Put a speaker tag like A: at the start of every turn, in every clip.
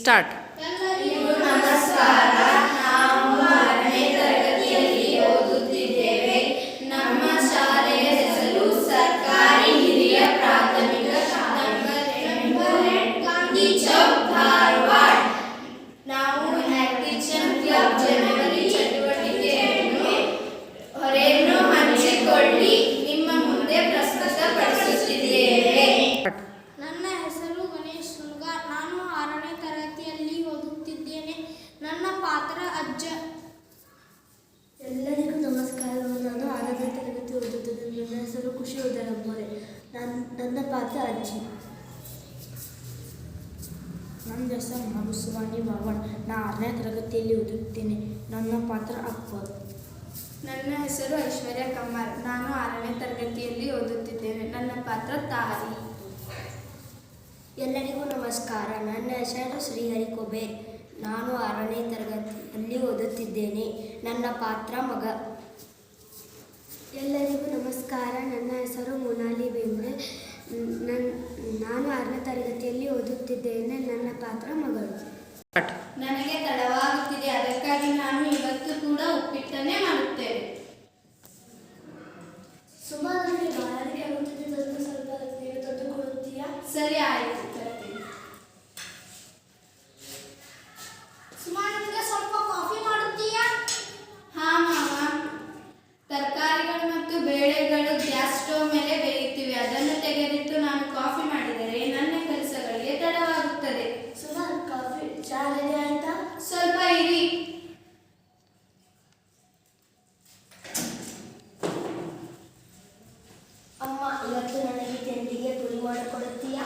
A: Start.
B: ಎಲ್ಲರಿಗೂ ನಮಸ್ಕಾರ. ನಾವು 6ನೇ ತರಗತಿಯಲ್ಲಿ ಓದುತ್ತಿದ್ದೇವೆ. ನಮ್ಮ ಶಾಲೆಯ ಹೆಸರು ಸರ್ಕಾರಿ ಹಿರಿಯ ಪ್ರಾಥಮಿಕ ಗಾಂಧಿ ಚೌಕ್, ಧಾರವಾಡ. ನಾವು ಆಕ್ಟಿವಿಷನ್ ಕ್ಲಬ್ ಜನವರಿ ಚಟುವಟಿಕೆಯನ್ನು ಹೊರೆಯನ್ನು ಹಂಚಿಕೊಳ್ಳಿ ನಿಮ್ಮ ಮುಂದೆ ಪ್ರಸ್ತುತಪಡಿಸುತ್ತಿದ್ದೇವೆ.
C: ನನ್ನ ಹೆಸರು ಗಣೇಶ್ ಸುಲ್ಗಾರ್. ನಾನು 6ನೇ ತರಗತಿಯಲ್ಲಿ ಓದುತ್ತಿದ್ದೇನೆ. ನನ್ನ ಪಾತ್ರ ಅಜ್ಜ.
D: ಎಲ್ಲರಿಗೂ ನಮಸ್ಕಾರ. ನಾನು 6ನೇ ತರಗತಿ ಓದುತ್ತಿದ್ದೇನೆ. ನನ್ನ ಹೆಸರು ಖುಷಿ ಉದಯಂಬೋರೆ. ನನ್ನ ಪಾತ್ರ ಅಜ್ಜಿ.
E: ನನ್ನ ಹೆಸರು ಮಧುಸುವಾಣಿ ಬಾವಣ್. ನಾನು 6ನೇ ತರಗತಿಯಲ್ಲಿ ಓದುತ್ತೇನೆ. ನನ್ನ ಪಾತ್ರ ಅಕ್ಬರ್.
B: ನನ್ನ ಹೆಸರು ಐಶ್ವರ್ಯ ಕಮ್ಮಾರ್. ನಾನು 6ನೇ ತರಗತಿಯಲ್ಲಿ ಓದುತ್ತಿದ್ದೇನೆ. ನನ್ನ ಪಾತ್ರ ತಾರಿ.
D: ಎಲ್ಲರಿಗೂ ನಮಸ್ಕಾರ. ನನ್ನ ಹೆಸರು ಶ್ರೀಹರಿ ಕುಬೇರ್. ನಾನು 6ನೇ ತರಗತಿಯಲ್ಲಿ ಓದುತ್ತಿದ್ದೇನೆ. ನನ್ನ ಪಾತ್ರ ಮಗ. ಎಲ್ಲರಿಗೂ ನಮಸ್ಕಾರ. ನನ್ನ ಹೆಸರು ಮೊನಾಲಿ ಬೇಂದ್ರೆ. ನಾನು 6ನೇ ತರಗತಿಯಲ್ಲಿ ಓದುತ್ತಿದ್ದೇನೆ. ನನ್ನ ಪಾತ್ರ ಮಗಳು.
B: ನನಗೆ ತಡವಾಗುತ್ತಿದೆ, ಅದಕ್ಕಾಗಿ ನಾನು ಇವತ್ತು ಕೂಡ ಉಪ್ಪಿಟ್ಟನ್ನೇ ಮಾಡುತ್ತೇವೆ.
D: ಸುಮಾರು ನನಗೆ ಬಾಯಾರಿಕೆ ಆಗುತ್ತಿದೆ. ನನಗೆ ಸ್ವಲ್ಪ ನೀವು ತಂದು ಕೊಡುತ್ತೀಯಾ?
B: ಸರಿ, ಆಯಿತು, ತರ್ತೀನಿ.
C: ಸುಮಾ, ನನಗೆ ಸ್ವಲ್ಪ ಕಾಫಿ ಮಾಡುತ್ತೀಯಾ?
B: ಹಾ ಮಾಮ. ತರಕಾರಿಗಳು ಮತ್ತು ಬೇಳೆಗಳು ಗ್ಯಾಸ್ ಸ್ಟೋವ್ ಮೇಲೆ ಬೇಯುತ್ತಿವೆ. ಅದನ್ನು ತೆಗೆದಿಟ್ಟು ನಾನು ಕಾಫಿ ಮಾಡಿದರೆ ನನ್ನ ಕೆಲಸಗಳಿಗೆ ತಡವಾಗುತ್ತದೆ.
D: ಸುಮಾರು ಕಾಫಿ ಚಾ ರೆಡಿ ಆಯ್ತಾ?
B: ಸ್ವಲ್ಪ ಇರಿ.
D: ಅಮ್ಮ, ಇವತ್ತು ನನಗೆ ತಿಂಡಿಗೆ ಪುರಿ ಮಾಡಿಕೊಡುತ್ತೀಯಾ?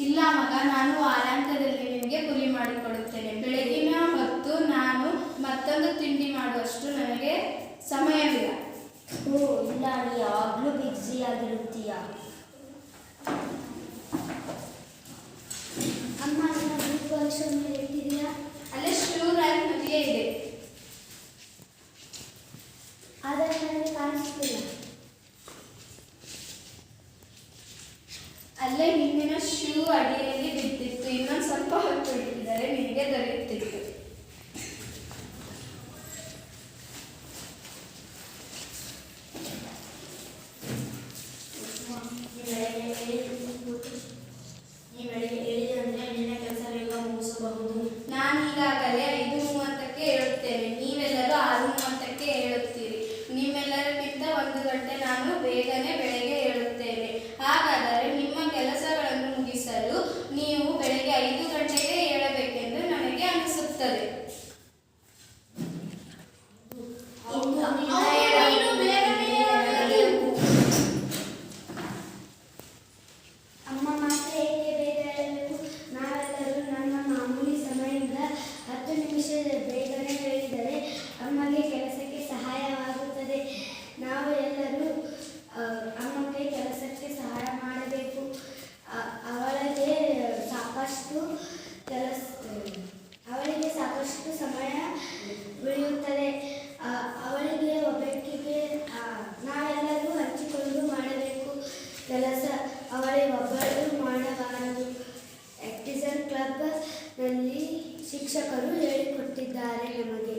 B: ಇಲ್ಲ ಮಗ, ನಾನು ವಾರಾಂತ್ಯದಲ್ಲಿ ನಿನಗೆ ಪುರಿ ಮಾಡಿಕೊಡುತ್ತೇನೆ. ಬೆಳಗಿನ ಹೊತ್ತು ನಾನು ಮತ್ತೊಂದು ತಿಂಡಿ ಮಾಡುವಷ್ಟು ನನಗೆ ಸಮಯವಿಲ್ಲ.
D: ಓ ಇಲ್ಲ, ನೀ ಯಾವಾಗಲೂ ಬ್ಯುಸಿ ಆಗಿರುತ್ತೀಯಾ? ಅಮ್ಮ, ನನ್ನ ಬುಕ್ ಪರೀಕ್ಷೆಯನ್ನು ಹೇಳ್ತಿದೆಯಾ?
B: ಅಲ್ಲೇ ಸ್ಟೂರ್ ಆಗಿ ಮದುವೆ ಇದೆ.
D: ಆದರೆ ನನಗೆ ಕಾಣಿಸ್ತಿಲ್ಲ.
B: ಅಲ್ಲೇ ಹಿಂದಿನ ಶೂ ಅಡಿಯಲ್ಲಿ ಬಿದ್ದಿತ್ತು. ಇನ್ನೊಂದು ಸ್ವಲ್ಪ ಹೊತ್ತು ಇಟ್ಟಿದ್ದಾರೆ, ನಿನಗೆ ದೊರೆಯುತ್ತಿತ್ತು.
D: ಈ ಬೆಳಿಗ್ಗೆ ಹೇಳಿದೆ ಅಂದರೆ ನಿನ್ನ ಕೆಲಸ ಬೇಗ ಮುಗಿಸಬಹುದು.
B: ನಾನು ಈಗಾಗಲೇ 5:30ಕ್ಕೆ ಹೇಳುತ್ತೇನೆ. ನೀವೆಲ್ಲರೂ 6:30ಕ್ಕೆ ಹೇಳುತ್ತೀರಿ. ನಿಮ್ಮೆಲ್ಲರಿಗಿಂತ 1 ಗಂಟೆ ನಾನು ಬೇಗನೆ ಬೆಳಗ್ಗೆ ಹೇಳುತ್ತೇನೆ. ಹಾಗಾದರೆ ನಿಮ್ಮ ಕೆಲಸಗಳನ್ನು ಮುಗಿಸಲು ನೀವು ಬೆಳಗ್ಗೆ 5 ಗಂಟೆಗೆ ಹೇಳಬೇಕೆಂದು ನನಗೆ ಅನಿಸುತ್ತದೆ.
D: ಅಮ್ಮ ಮಾತ್ರ ಏಕೆ ಬೇಗ ಹೇಳಬೇಕು? ನಾವೆಲ್ಲರೂ ನಮ್ಮ ಮಾಮೂಲಿ ಸಮಯದಿಂದ 10 ನಿಮಿಷ ಬೇಗನೆ ಹೇಳಿದರೆ ಅಮ್ಮಗೆ ಕೆಲಸಕ್ಕೆ ಸಹಾಯವಾಗುತ್ತದೆ. ನಾವು ಎಲ್ಲರೂ ಅಮ್ಮಗೆ ಕೆಲಸಕ್ಕೆ ಸಹಾಯ ಮಾಡಬೇಕು. ಅವಳಿಗೆ ಸಾಕಷ್ಟು ಸಮಯ ಉಳಿಯುತ್ತದೆ. ಅವಳಿಗೆ ಒಬ್ಬಾಕಿಗೆ ನಾವೆಲ್ಲರೂ ಹಂಚಿಕೊಂಡು ಮಾಡಬೇಕು ಕೆಲಸ. ಅವಳೇ ಒಬ್ಬಳು ಮಾಡಬಾರದು. ಆಕ್ಟಿವಿಷನ್ ಕ್ಲಬ್ನಲ್ಲಿ ಶಿಕ್ಷಕರು ಹೇಳಿಕೊಟ್ಟಿದ್ದಾರೆ ನಮಗೆ.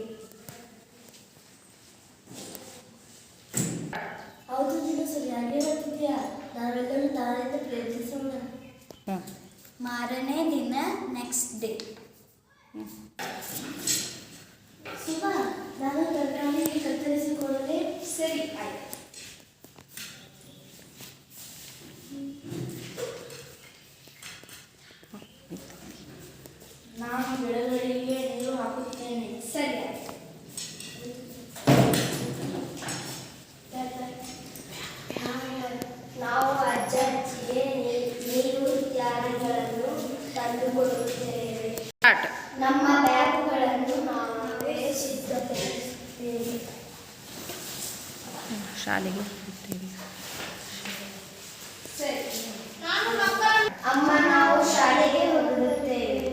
D: ಹೌದು, ನೀನು ಸರಿಯಾಗಿ ಹೇಳ್ತಿದ್ದೀಯಾ. ನಾವೆಲ್ಲರೂ ತಾಳಿಂದ ಪ್ರಯತ್ನಿಸೋಣ.
C: ಮಾರನೇ ದಿನ, ನೆಕ್ಸ್ಟ್ ಡೇ.
D: ಸುಮಾ, ನಾನು ತರಕಾರಿ ಕತ್ತರಿಸಿಕೊಳ್ಳದೆ?
B: ಸರಿ, ಆಯ್ತು.
D: ನಾನು ಗಿಡಗಳಿಗೆ ನೀರು ಹಾಕುತ್ತೇನೆ.
B: ಸರಿ, ಆಯ್ತು.
D: ನಾವು ಅಜ್ಜ ಅಜ್ಜಿಗೆ ನೀರು ಇತ್ಯಾದಿಗಳನ್ನು ತಂದುಕೊಡುತ್ತೇವೆ.
A: ಸ್ಟಾರ್ಟ್.
D: ನಮ್ಮ ಬ್ಯಾಗುಗಳನ್ನು ನಾವೇ ಸಿದ್ಧಪಡಿಸುತ್ತೇವೆ.
A: ಶಾಲೆಗೆ ಹೋಗ್ತೀವಿ.
B: ಸರಿ.
D: ಅಮ್ಮ, ನಾವು ಶಾಲೆಗೆ ಹೊರಡುತ್ತೇವೆ.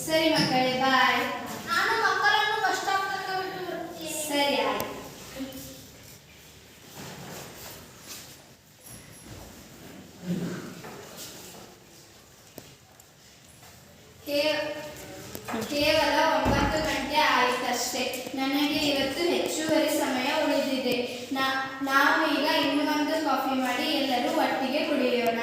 B: ಸರಿ ಮಕ್ಕಳೇ, ಬಾಯ್.
C: ನಾನು ಮಕ್ಕಳನ್ನು ಬಸ್ ಸ್ಟಾಪ್ ತನಕ ಬಿಟ್ಟು ಬರುತ್ತೇನೆ.
B: ಸರಿ, ಆಯ್ತು. ಕೇವಲ 9 ಗಂಟೆ ಆಯಿತಷ್ಟೇ. ನನಗೆ ಇವತ್ತು ಹೆಚ್ಚುವರಿ ಸಮಯ ಉಳಿದಿದೆ. ನಾವು ಈಗ ಇನ್ನೂ ಒಂದು ಕಾಫಿ ಮಾಡಿ ಎಲ್ಲರೂ ಒಟ್ಟಿಗೆ ಕುಡಿಯೋಣ.